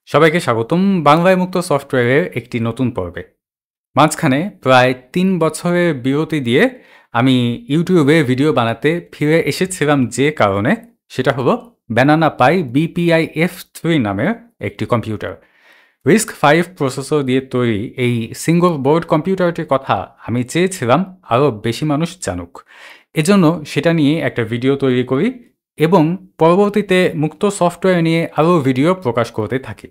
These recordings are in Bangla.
সবাইকে স্বাগতম বাংলায় মুক্ত সফটওয়্যারের একটি নতুন পর্বে। মাঝখানে প্রায় ৩ বছরের বিরতি দিয়ে আমি ইউটিউবে ভিডিও বানাতে ফিরে এসেছিলাম যে কারণে, সেটা হলো ব্যানানা পাই BPI-F3 নামের একটি কম্পিউটার। RISC-V প্রসেসর দিয়ে তৈরি এই সিঙ্গল বোর্ড কম্পিউটারটির কথা আমি চেয়েছিলাম আরও বেশি মানুষ জানুক। এজন্য সেটা নিয়ে একটা ভিডিও তৈরি করি এবং পরবর্তীতে মুক্ত সফটওয়্যার নিয়ে আরও ভিডিও প্রকাশ করতে থাকি।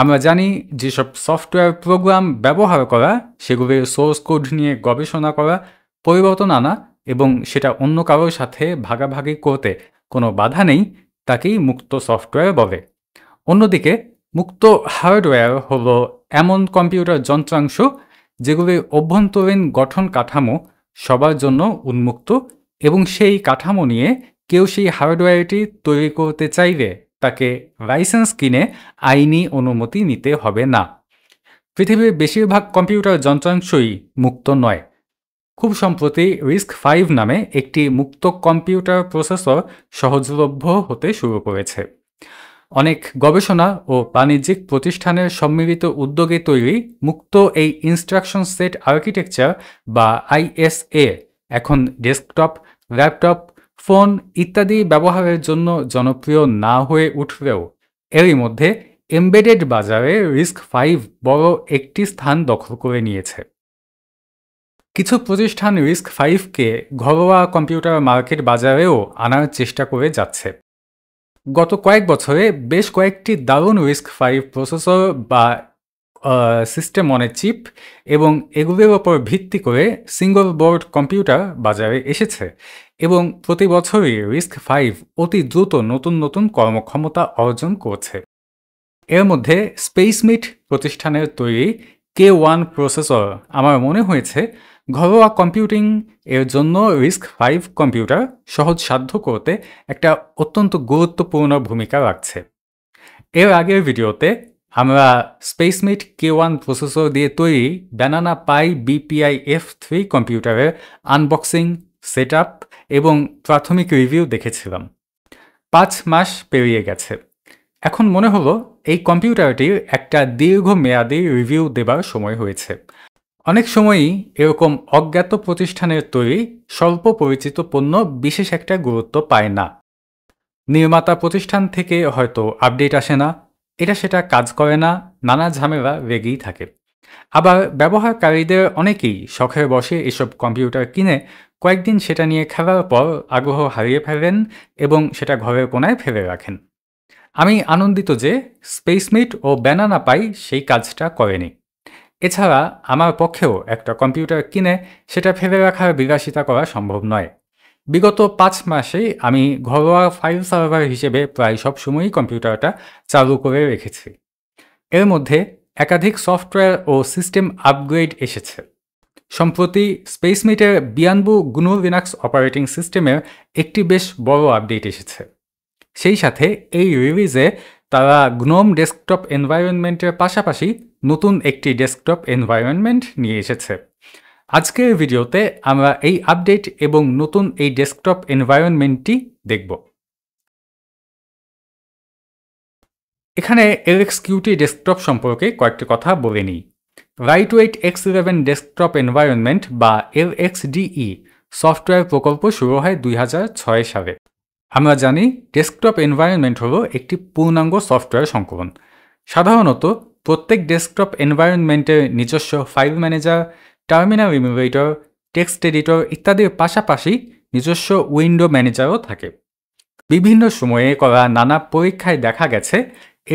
আমরা জানি যেসব সফটওয়্যার প্রোগ্রাম ব্যবহার করা, সেগুলির সোর্স কোড নিয়ে গবেষণা করা, পরিবর্তন আনা এবং সেটা অন্য কারোর সাথে ভাগাভাগি করতে কোনো বাধা নেই, তাকেই মুক্ত সফটওয়্যার বলে। অন্যদিকে মুক্ত হার্ডওয়্যার হলো এমন কম্পিউটার যন্ত্রাংশ যেগুলির অভ্যন্তরীণ গঠন কাঠামো সবার জন্য উন্মুক্ত এবং সেই কাঠামো নিয়ে কেউ সেই হার্ডওয়্যারটি তৈরি করতে চাইলে তাকে লাইসেন্স কিনে আইনি অনুমতি নিতে হবে না। পৃথিবীর বেশিরভাগ কম্পিউটার যন্ত্রাংশই মুক্ত নয়। খুব সম্প্রতি RISC-V নামে একটি মুক্ত কম্পিউটার প্রসেসর সহজলভ্য হতে শুরু করেছে। অনেক গবেষণা ও বাণিজ্যিক প্রতিষ্ঠানের সম্মিলিত উদ্যোগে তৈরি মুক্ত এই ইনস্ট্রাকশন সেট আর্কিটেকচার বা ISA এখন ডেস্কটপ, ল্যাপটপ, ফোন ইত্যাদি ব্যবহারের জন্য জনপ্রিয় না হয়ে উঠলেও এরই মধ্যে এমবেডেড বাজারে RISC-V বড় একটি স্থান দখল করে নিয়েছে। কিছু প্রতিষ্ঠান RISC-Vকে ঘরোয়া কম্পিউটার মার্কেট বাজারেও আনার চেষ্টা করে যাচ্ছে। গত কয়েক বছরে বেশ কয়েকটি দারুণ RISC-V প্রসেসর বা সিস্টেম অন এ চিপ এবং এগুলির ওপর ভিত্তি করে সিঙ্গল বোর্ড কম্পিউটার বাজারে এসেছে এবং প্রতি বছরই RISC-V অতি দ্রুত নতুন নতুন কর্মক্ষমতা অর্জন করছে। এর মধ্যে স্পেসমিট প্রতিষ্ঠানের তৈরি K1 প্রসেসর আমার মনে হয়েছে ঘরোয়া কম্পিউটিং এর জন্য RISC-V কম্পিউটার সহজসাধ্য করতে একটা অত্যন্ত গুরুত্বপূর্ণ ভূমিকা রাখছে। এর আগের ভিডিওতে আমরা স্পেসমিট K1 প্রসেসর দিয়ে তৈরি ব্যানানা পাই BPI-F3 কম্পিউটারের আনবক্সিং, সেটআপ এবং প্রাথমিক রিভিউ দেখেছিলাম। 5 মাস পেরিয়ে গেছে। এখন মনে হলো এই কম্পিউটারটির একটা দীর্ঘমেয়াদী রিভিউ দেবার সময় হয়েছে। অনেক সময়ই এরকম অজ্ঞাত প্রতিষ্ঠানের তৈরি স্বল্প পরিচিত পণ্য বিশেষ একটা গুরুত্ব পায় না। নির্মাতা প্রতিষ্ঠান থেকে হয়তো আপডেট আসে না, এটা সেটা কাজ করে না, নানা ঝামেলা লেগেই থাকে। আবার ব্যবহারকারীদের অনেকেই শখের বশে এসব কম্পিউটার কিনে কয়েকদিন সেটা নিয়ে খেলার পর আগ্রহ হারিয়ে ফেলেন এবং সেটা ঘরের কোনায় ফেলে রাখেন। আমি আনন্দিত যে স্পেসমিট ও ব্যানানা পাই সেই কাজটা করেনি। এছাড়া আমার পক্ষেও একটা কম্পিউটার কিনে সেটা ফেলে রাখার বিলাসিতা করা সম্ভব নয়। বিগত 5 মাসে আমি ঘরোয়া ফাইল সার্ভার হিসেবে প্রায় সবসময়ই কম্পিউটারটা চালু করে রেখেছি। এর মধ্যে একাধিক সফটওয়্যার ও সিস্টেম আপগ্রেড এসেছে। সম্প্রতি স্পেসমিটের 92 GNU লিনাক্স অপারেটিং সিস্টেমের একটি বেশ বড় আপডেট এসেছে। সেই সাথে এই রিলিজে তারা GNOME ডেস্কটপ এনভায়রনমেন্টের পাশাপাশি নতুন একটি ডেস্কটপ এনভায়রনমেন্ট নিয়ে এসেছে। আজকের ভিডিওতে আমরা এই আপডেট এবং নতুন এই ডেস্কটপ এনভায়রনমেন্টটি দেখব। এখানে LXQt ডেস্কটপ সম্পর্কে কয়েকটি কথা বলে নিই। লাইটওয়েট X11 ডেস্কটপ এনভায়রনমেন্ট বা LXDE সফটওয়্যার প্রকল্প শুরু হয় 2006 সালে। আমরা জানি ডেস্কটপ এনভায়রনমেন্ট হলো একটি পূর্ণাঙ্গ সফটওয়্যার সংকলন। সাধারণত প্রত্যেক ডেস্কটপ এনভায়রনমেন্টের নিজস্ব file manager, terminal emulator, text editor ইত্যাদির পাশাপাশি নিজস্ব উইন্ডো ম্যানেজারও থাকে। বিভিন্ন সময়ে করা নানা পরীক্ষায় দেখা গেছে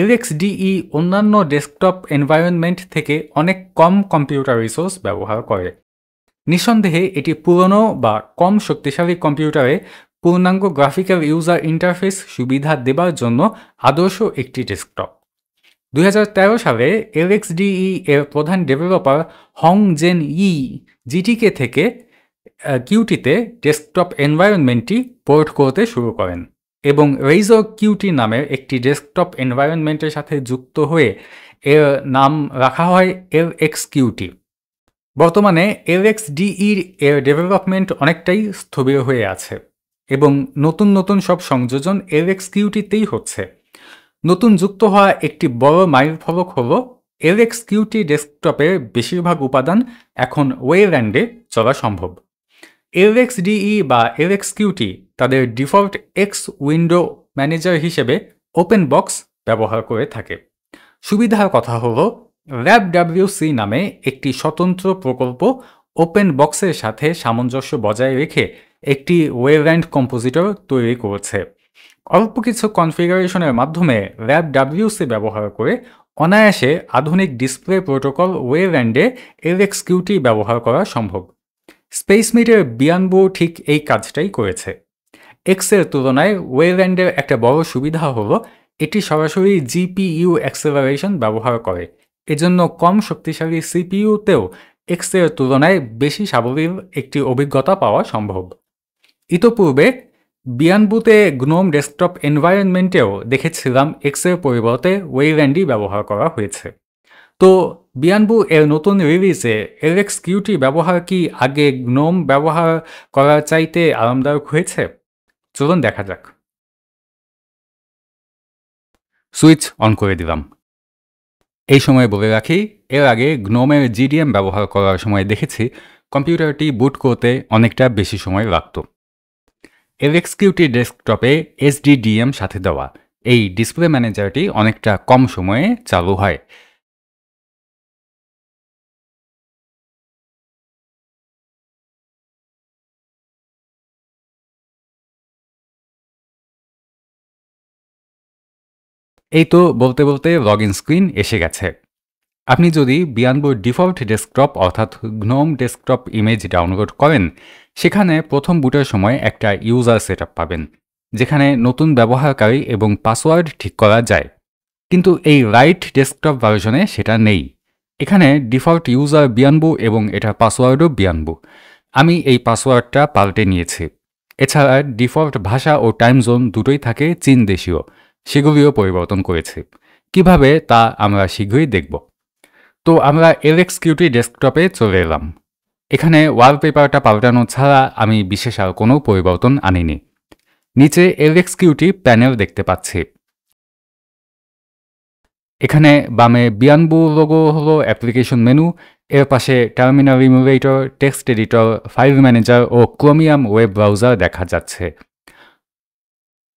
LXDE অন্যান্য ডেস্কটপ এনভায়রনমেন্ট থেকে অনেক কম কম্পিউটার রিসোর্স ব্যবহার করে। নিঃসন্দেহে এটি পুরনো বা কম শক্তিশালী কম্পিউটারে পূর্ণাঙ্গ গ্রাফিক্যাল ইউজার ইন্টারফেস সুবিধা দেবার জন্য আদর্শ একটি ডেস্কটপ। 2013 সালে LXDE এর প্রধান ডেভেলপার হং জেন ই GTK থেকে কিউটিতে ডেস্কটপ এনভায়রনমেন্টটি পোর্ট করতে শুরু করেন এবং Razor Qt নামের একটি ডেস্কটপ এনভায়রনমেন্টের সাথে যুক্ত হয়ে এর নাম রাখা হয় LXQt। বর্তমানে LXDE এর ডেভেলপমেন্ট অনেকটাই স্থবির হয়ে আছে এবং নতুন নতুন সব সংযোজন LXQt-তেই হচ্ছে। নতুন যুক্ত হওয়া একটি বড় মাইলফলক হল LXQt ডেস্কটপের বেশিরভাগ উপাদান এখন ওয়েল্যান্ডে চলা সম্ভব। LXDE বা LXQt তাদের ডিফল্ট এক্স উইন্ডো ম্যানেজার হিসেবে ওপেন বক্স ব্যবহার করে থাকে। সুবিধার কথা হল RAPWC নামে একটি স্বতন্ত্র প্রকল্প ওপেন বক্সের সাথে সামঞ্জস্য বজায় রেখে একটি ওয়েল্যান্ড কম্পোজিটর তৈরি করেছে। অল্প কিছু কনফিগারেশনের মাধ্যমে RAPWC ব্যবহার করে অনায়াসে আধুনিক ডিসপ্লে প্রোটোকল ওয়েল্যান্ডে LXQt ব্যবহার করা সম্ভব। স্পেসমিটের বিয়ানবো ঠিক এই কাজটাই করেছে। এক্সের তুলনায় ওয়েল্যান্ডের একটা বড় সুবিধা হলো এটি সরাসরি জিপিইউ অ্যাক্সেলারেশন ব্যবহার করে, এজন্য কম শক্তিশালী সিপিইউতেও এক্সের তুলনায় বেশি সাবলীল একটি অভিজ্ঞতা পাওয়া সম্ভব। ইতোপূর্বে বিয়ানবুতে গ্নোম ডেস্কটপ এনভায়রনমেন্টেও দেখেছিলাম এক্সের পরিবর্তে ওয়েল্যান্ডই ব্যবহার করা হয়েছে। তো বিয়ানবু এর নতুন রিলিজে LXQt ব্যবহার কি আগে গ্নোম ব্যবহার করার চাইতে আরামদায়ক হয়েছে? চলুন দেখা যাক। সুইচ অন করে দিলাম। এই সময় বলে রাখি, এর আগে গ্নোমের GDM ব্যবহার করার সময় দেখেছি কম্পিউটারটি বুট করতে অনেকটা বেশি সময় লাগত। LXQt ডেস্কটপে SDDM সাথে দেওয়া এই ডিসপ্লে ম্যানেজারটি অনেকটা কম সময়ে চালু হয়। এই তো বলতে বলতে লগ ইন স্ক্রিন এসে গেছে। আপনি যদি বিয়ানবোর ডিফল্ট ডেস্কটপ অর্থাৎ গ্নোম ডেস্কটপ ইমেজ ডাউনলোড করেন, সেখানে প্রথম বুটের সময় একটা ইউজার সেটআপ পাবেন, যেখানে নতুন ব্যবহারকারী এবং পাসওয়ার্ড ঠিক করা যায়। কিন্তু এই রাইট ডেস্কটপ ভার্সনে সেটা নেই। এখানে ডিফল্ট ইউজার বিয়ানবু এবং এটার পাসওয়ার্ডও বিয়ানবু। আমি এই পাসওয়ার্ডটা পাল্টে নিয়েছি। এছাড়া ডিফল্ট ভাষা ও টাইম জোন দুটোই থাকে চীন দেশীয়, সেগুলিও পরিবর্তন করেছি। কিভাবে তা আমরা শীঘ্রই দেখব। তো আমরা LXQt ডেস্কটপে চলে এলাম। এখানে ওয়ালপেপারটা পাল্টানো ছাড়া আমি বিশেষ আর কোনো পরিবর্তন আনিনি। নিচে LXQt প্যানেল দেখতে পাচ্ছি। এখানে বামে বিয়ানবু লোগো হলো অ্যাপ্লিকেশন মেনু, এর পাশে terminal emulator, text editor, file manager ও ক্রোমিয়াম ওয়েব ব্রাউজার দেখা যাচ্ছে।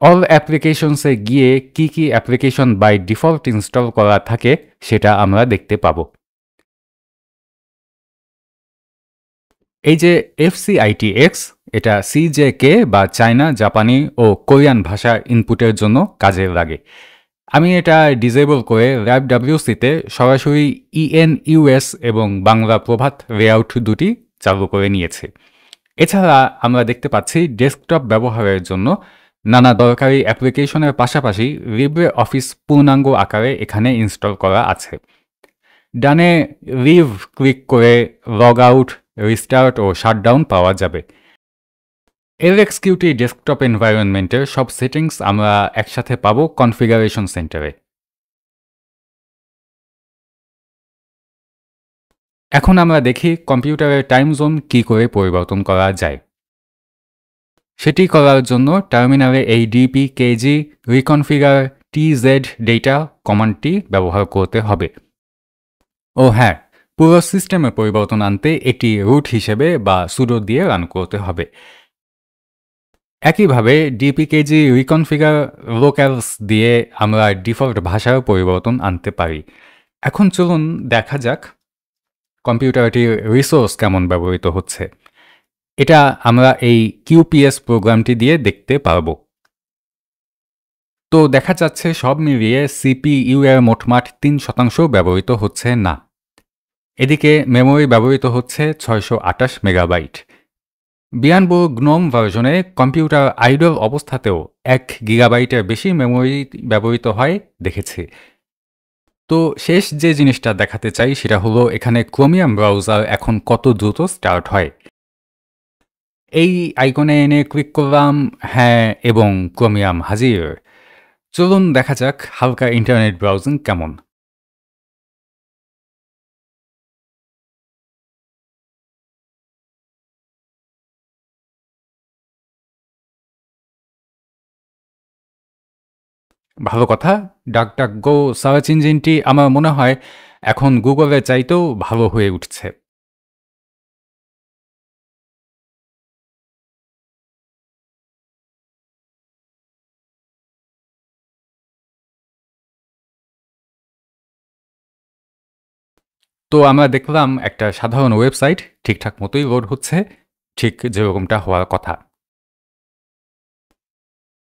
অল অ্যাপ্লিকেশনসে গিয়ে কি কি অ্যাপ্লিকেশন বাই ডিফল্ট ইনস্টল করা থাকে সেটা আমরা দেখতে পাবো। এই যে FCITX, এটা CJK বা চায়না, জাপানি ও কোরিয়ান ভাষা ইনপুটের জন্য কাজে লাগে। আমি এটা ডিসেবল করে RAPWC-তে সরাসরি ENUS এবং বাংলা প্রভাত লেআউট দুটি চালু করে নিয়েছি। এছাড়া আমরা দেখতে পাচ্ছি ডেস্কটপ ব্যবহারের জন্য নানা দরকারি অ্যাপ্লিকেশনের পাশাপাশি লিব্রে অফিস পূর্ণাঙ্গ আকারে এখানে ইনস্টল করা আছে। ডানে লিভ ক্লিক করে লগ আউট, রিস্টার্ট ও শাটডাউন পাওয়া যাবে। LXQt ডেস্কটপ এনভায়রনমেন্টের সব সেটিংস আমরা একসাথে পাবো কনফিগারেশন সেন্টারে। এখন আমরা দেখি কম্পিউটারের টাইম জোন কী করে পরিবর্তন করা যায়। সেটি করার জন্য টার্মিনালে এই dpkg reconfigure tz data কমান্ডটি ব্যবহার করতে হবে। ও হ্যাঁ, পুরো সিস্টেমে পরিবর্তন আনতে এটি রুট হিসেবে বা সুডো দিয়ে রান করতে হবে। একইভাবে dpkg reconfigure locals দিয়ে আমরা ডিফল্ট ভাষার পরিবর্তন আনতে পারি। এখন চলুন দেখা যাক কম্পিউটারটির রিসোর্স কেমন ব্যবহৃত হচ্ছে। এটা আমরা এই QPS প্রোগ্রামটি দিয়ে দেখতে পারব। তো দেখা যাচ্ছে সব মিলিয়ে CPU এর মোটমাট 3% ব্যবহৃত হচ্ছে না। এদিকে মেমোরি ব্যবহৃত হচ্ছে 628 মেগাবাইট। বিয়ানবো গ্নোম ভার্সনে কম্পিউটার আইডল অবস্থাতেও 1 গিগাবাইটের বেশি মেমোরি ব্যবহৃত হয় দেখেছি। তো শেষ যে জিনিসটা দেখাতে চাই সেটা হলো এখানে ক্রোমিয়াম ব্রাউজার এখন কত দ্রুত স্টার্ট হয়। এই আইকনে এনে ক্লিক করলাম, হ্যাঁ, এবং ক্রোমিয়াম হাজির। চলুন দেখা যাক হালকা ইন্টারনেট ব্রাউজিং কেমন। ভালো কথা। DuckDuckGo সার্চ ইঞ্জিনটি আমার মনে হয় এখন গুগলের চাইতেও ভালো হয়ে উঠছে। তো আমরা দেখলাম একটা সাধারণ ওয়েবসাইট ঠিকঠাক মতোই লোড হচ্ছে, ঠিক যেরকমটা হওয়ার কথা।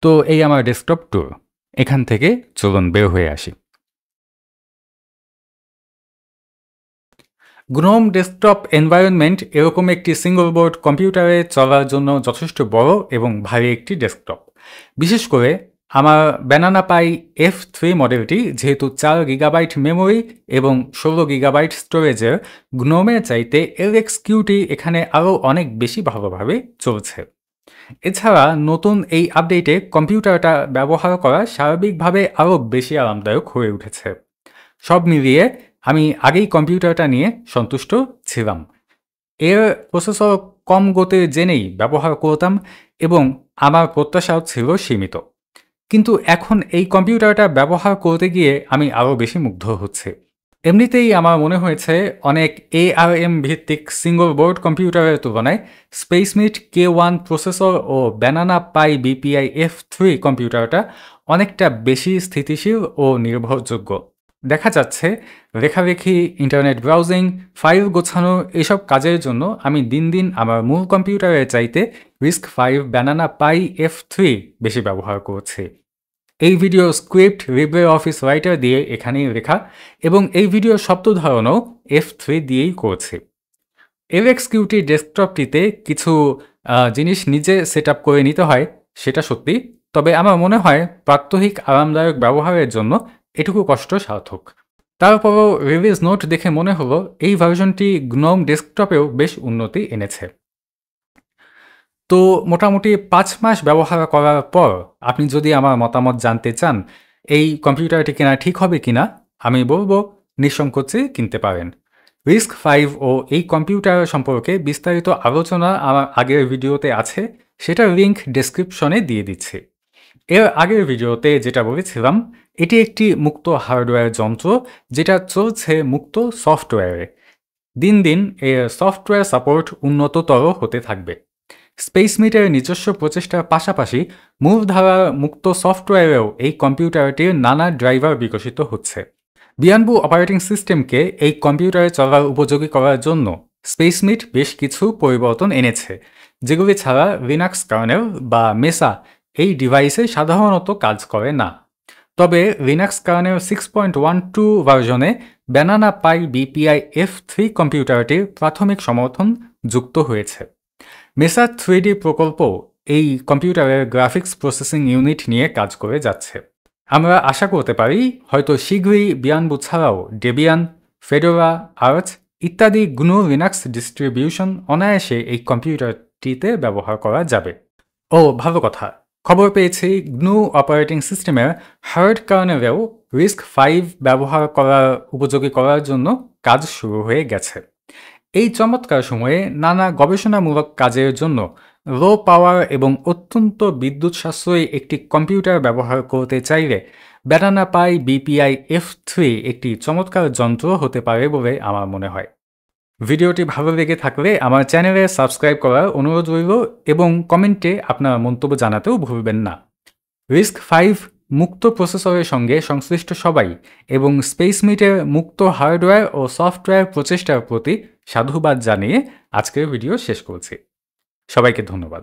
তো এই আমার ডেস্কটপ ট্যুর। এখান থেকে চলুন বের হয়ে আসি। গ্নোম ডেস্কটপ এনভায়রনমেন্ট এরকম একটি সিঙ্গল বোর্ড কম্পিউটারে চলার জন্য যথেষ্ট বড় এবং ভারী একটি ডেস্কটপ। বিশেষ করে আমার ব্যানানা পাই F3 মডেলটি যেহেতু 4 গিগাবাইট মেমোরি এবং 16 গিগাবাইট স্টোরেজের, গ্নোমের চাইতে LXQT এখানে আরও অনেক বেশি ভালোভাবে চলছে। এছাড়া নতুন এই আপডেটে কম্পিউটারটা ব্যবহার করা সার্বিকভাবে আরও বেশি আরামদায়ক হয়ে উঠেছে। সব মিলিয়ে আমি আগেই কম্পিউটারটা নিয়ে সন্তুষ্ট ছিলাম। এর প্রসেসর কম গতির জেনেই ব্যবহার করতাম এবং আমার প্রত্যাশাও ছিল সীমিত। কিন্তু এখন এই কম্পিউটারটা ব্যবহার করতে গিয়ে আমি আরও বেশি মুগ্ধ হচ্ছি। এমনিতেই আমার মনে হয়েছে অনেক ARM ভিত্তিক সিঙ্গল বোর্ড কম্পিউটারের তুলনায় স্পেসমিট K1 প্রসেসর ও ব্যানানা পাই BPI F3 কম্পিউটারটা অনেকটা বেশি স্থিতিশীল ও নির্ভরযোগ্য। দেখা যাচ্ছে লেখালেখি, ইন্টারনেট ব্রাউজিং, ফাইল গোছানো এসব কাজের জন্য আমি দিন দিন আমার মূল কম্পিউটারের চাইতে RISC-V ব্যানানা পাই F3 বেশি ব্যবহার করছি। এই ভিডিও স্ক্রিপ্ট LibreOffice রাইটার দিয়ে এখানেই লেখা এবং এই ভিডিও শব্দ ধারণও F3 দিয়েই করছি। LXQT ডেস্কটপটিতে কিছু জিনিস নিজে সেট আপ করে নিতে হয়, সেটা সত্যি। তবে আমার মনে হয় প্রাত্যহিক আরামদায়ক ব্যবহারের জন্য এটুকু কষ্ট সার্থক। তারপরও রিলিজ নোট দেখে মনে হলো এই ভার্সনটি গ্নোম ডেস্কটপেও বেশ উন্নতি এনেছে। তো মোটামুটি 5 মাস ব্যবহার করার পর আপনি যদি আমার মতামত জানতে চান এই কম্পিউটারটি কেনা ঠিক হবে কিনা, আমি বলবো নিঃসংকোচে কিনতে পারেন। RISC-V ও এই কম্পিউটার সম্পর্কে বিস্তারিত আলোচনা আমার আগের ভিডিওতে আছে, সেটার লিঙ্ক ডেসক্রিপশনে দিয়ে দিচ্ছি। এর আগের ভিডিওতে যেটা বলেছিলাম, এটি একটি মুক্ত হার্ডওয়্যার যন্ত্র যেটা চলছে মুক্ত সফটওয়্যারে। দিন দিন এর সফটওয়্যার সাপোর্ট উন্নততর হতে থাকবে। স্পেসমিটের নিজস্ব প্রচেষ্টার পাশাপাশি মূলধারার মুক্ত সফটওয়্যারেও এই কম্পিউটারটির নানা ড্রাইভার বিকশিত হচ্ছে। বিয়ানবু অপারেটিং সিস্টেমকে এই কম্পিউটারে চলার উপযোগী করার জন্য স্পেসমিট বেশ কিছু পরিবর্তন এনেছে, যেগুলি ছাড়া লিনাক্স কার্নেল বা মেসা এই ডিভাইসে সাধারণত কাজ করে না। তবে লিনাক্স কার্নেল 6.12 ভার্সনে ব্যানানা পাই BPI F3 কম্পিউটারটির প্রাথমিক সমর্থন যুক্ত হয়েছে। মেসা 3D প্রকল্প এই কম্পিউটারের গ্রাফিক্স প্রসেসিং ইউনিট নিয়ে কাজ করে যাচ্ছে। আমরা আশা করতে পারি হয়তো শীঘ্রই বিয়ানবু ছাড়াও ডেবিয়ান, ফেডোরা, আর্চ ইত্যাদি গ্নু লিনাক্স ডিস্ট্রিবিউশন অনায়াসে এই কম্পিউটারটিতে ব্যবহার করা যাবে। ও ভালো কথা, খবর পেয়েছি গ্নু অপারেটিং সিস্টেমের হার্ড কার্নেলেও RISC-V ব্যবহার করার উপযোগী করার জন্য কাজ শুরু হয়ে গেছে। এই চমৎকার সময়ে নানা গবেষণামূলক কাজের জন্য লো পাওয়ার এবং অত্যন্ত বিদ্যুৎ সাশ্রয়ী একটি কম্পিউটার ব্যবহার করতে চাইলে ব্যানানা পাই BPI F3 একটি চমৎকার যন্ত্র হতে পারে বলে আমার মনে হয়। ভিডিওটি ভালো লেগে থাকলে আমার চ্যানেলে সাবস্ক্রাইব করার অনুরোধ রইল এবং কমেন্টে আপনার মন্তব্য জানাতেও ভুলবেন না। RISC-V মুক্ত প্রসেসরের সঙ্গে সংশ্লিষ্ট সবাই এবং স্পেসমিটের মুক্ত হার্ডওয়্যার ও সফটওয়্যার প্রচেষ্টার প্রতি সাধুবাদ জানিয়ে আজকের ভিডিও শেষ করছি। সবাইকে ধন্যবাদ।